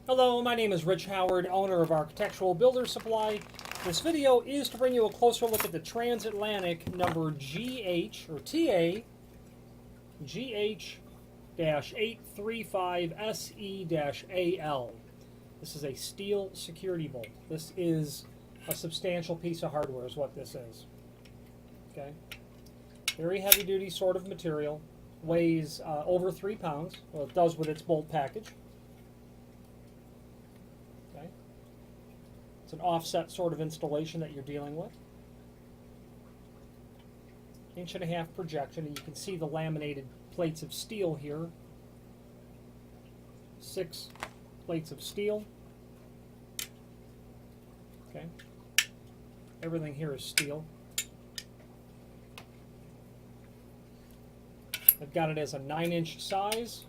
Hello, my name is Rich Howard, owner of Architectural Builder Supply. This video is to bring you a closer look at the Transatlantic number GH or TA GH-835SE-AL. This is a steel security bolt. This is a substantial piece of hardware is what this is. Okay, very heavy duty sort of material, weighs over 3 pounds. Well, it does with its bolt package. It's an offset sort of installation that you're dealing with. 1.5 inch projection, and you can see the laminated plates of steel here. 6 plates of steel. Okay. Everything here is steel. I've got it as a 9-inch size.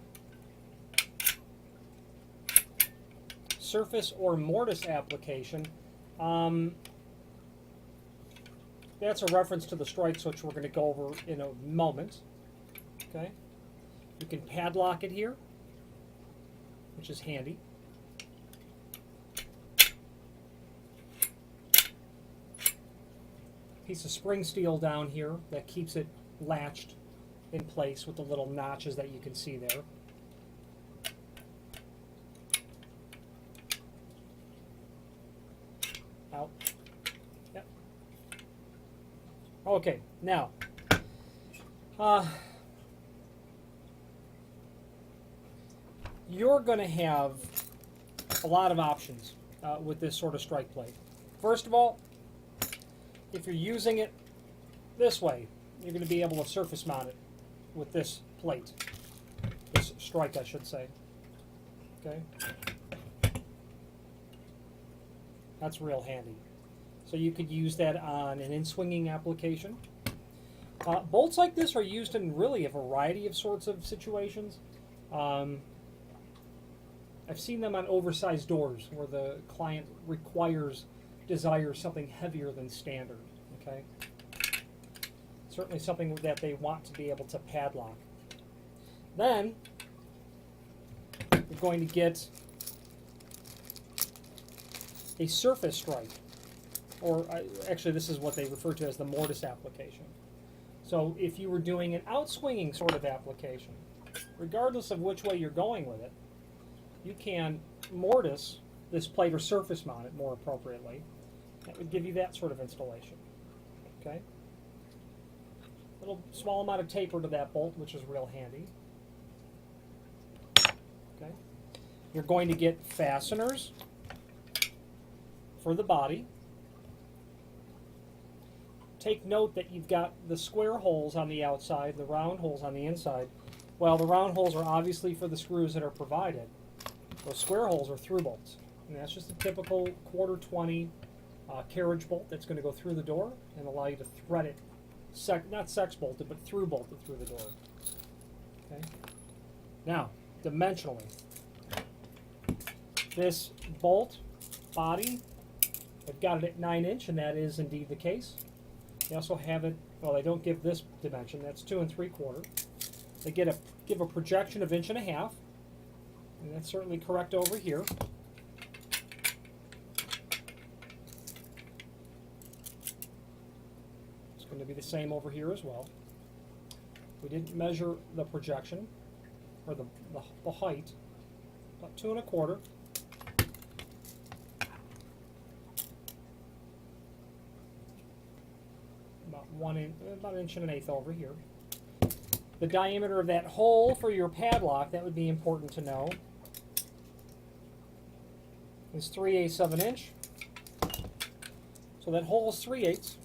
Surface or mortise application. That's a reference to the strike switch we're going to go over in a moment. Okay, you can padlock it here, which is handy. Piece of spring steel down here that keeps it latched in place with the little notches that you can see there. Out. Yep. Okay, now you're going to have a lot of options with this sort of strike plate. First of all, if you're using it this way, you're going to be able to surface mount it with this plate, this strike, I should say. Okay. That's real handy. So you could use that on an in-swinging application. Bolts like this are used in really a variety of sorts of situations. I've seen them on oversized doors where the client desires something heavier than standard. Okay, certainly something that they want to be able to padlock. Then you're going to get a surface strike, or actually this is what they refer to as the mortise application. So if you were doing an outswinging sort of application, regardless of which way you're going with it, you can mortise this plate or surface mount it more appropriately. That would give you that sort of installation. Okay, little small amount of taper to that bolt, which is real handy. Okay, you're going to get fasteners for the body. Take note that you've got the square holes on the outside, the round holes on the inside. Well, the round holes are obviously for the screws that are provided. Those square holes are through bolts. And that's just a typical 1/4-20 carriage bolt that's going to go through the door and allow you to thread it, not sex bolted, but through bolted through the door. Okay. Now, dimensionally, this bolt body, I've got it at 9-inch, and that is indeed the case. They also have it, well, they don't give this dimension, that's 2 3/4. They give a projection of 1.5 inches, and that's certainly correct over here. It's going to be the same over here as well. We didn't measure the projection, or the height, about 2 1/4. About 1.1 inches over here. The diameter of that hole for your padlock, that would be important to know, is 3/8 of an inch. So that hole is 3/8,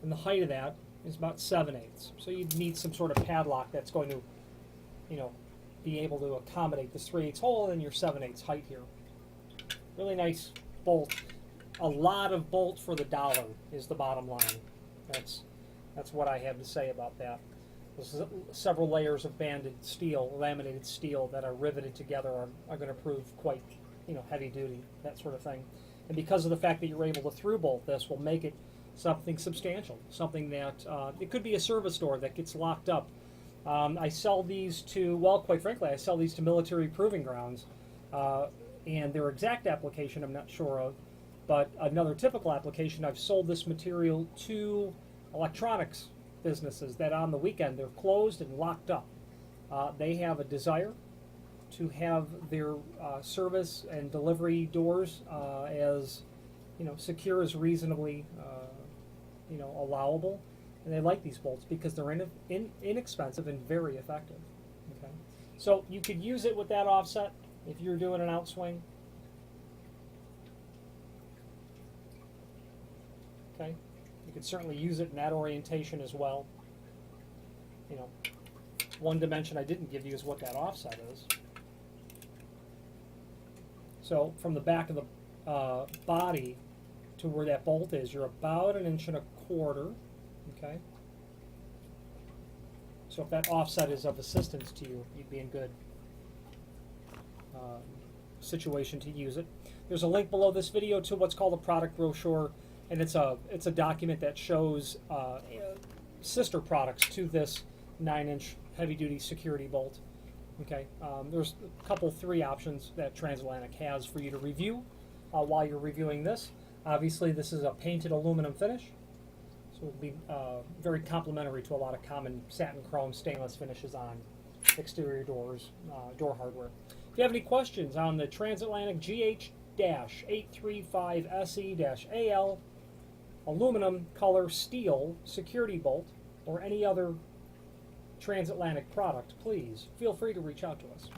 and the height of that is about 7/8. So you'd need some sort of padlock that's going to, be able to accommodate this 3/8 hole and your 7/8 height here. Really nice bolt. A lot of bolt for the dollar is the bottom line. That's what I have to say about that. There's several layers of banded steel, laminated steel, that are riveted together are going to prove quite, heavy duty, that sort of thing. And because of the fact that you're able to through bolt this, will make it something substantial, something that it could be a service door that gets locked up. I sell these to, well, quite frankly, I sell these to military proving grounds and their exact application I'm not sure of, but another typical application, I've sold this material to electronics businesses that on the weekend they're closed and locked up. They have a desire to have their service and delivery doors as secure as reasonably allowable, and they like these bolts because they're inexpensive and very effective. Okay, so you could use it with that offset if you're doing an outswing. Okay, you could certainly use it in that orientation as well. One dimension I didn't give you is what that offset is. So from the back of the body to where that bolt is, you're about 1.25 inches. Okay. So if that offset is of assistance to you, you'd be in good situation to use it. There's a link below this video to what's called a product brochure, and it's a document that shows sister products to this 9-inch heavy-duty security bolt. Okay, there's a couple, 3 options that Transatlantic has for you to review while you're reviewing this. Obviously, this is a painted aluminum finish, so it'll be very complementary to a lot of common satin, chrome, stainless finishes on exterior doors, door hardware. If you have any questions on the Transatlantic GH-835SE-AL aluminum color steel security bolt or any other Transatlantic product, please feel free to reach out to us.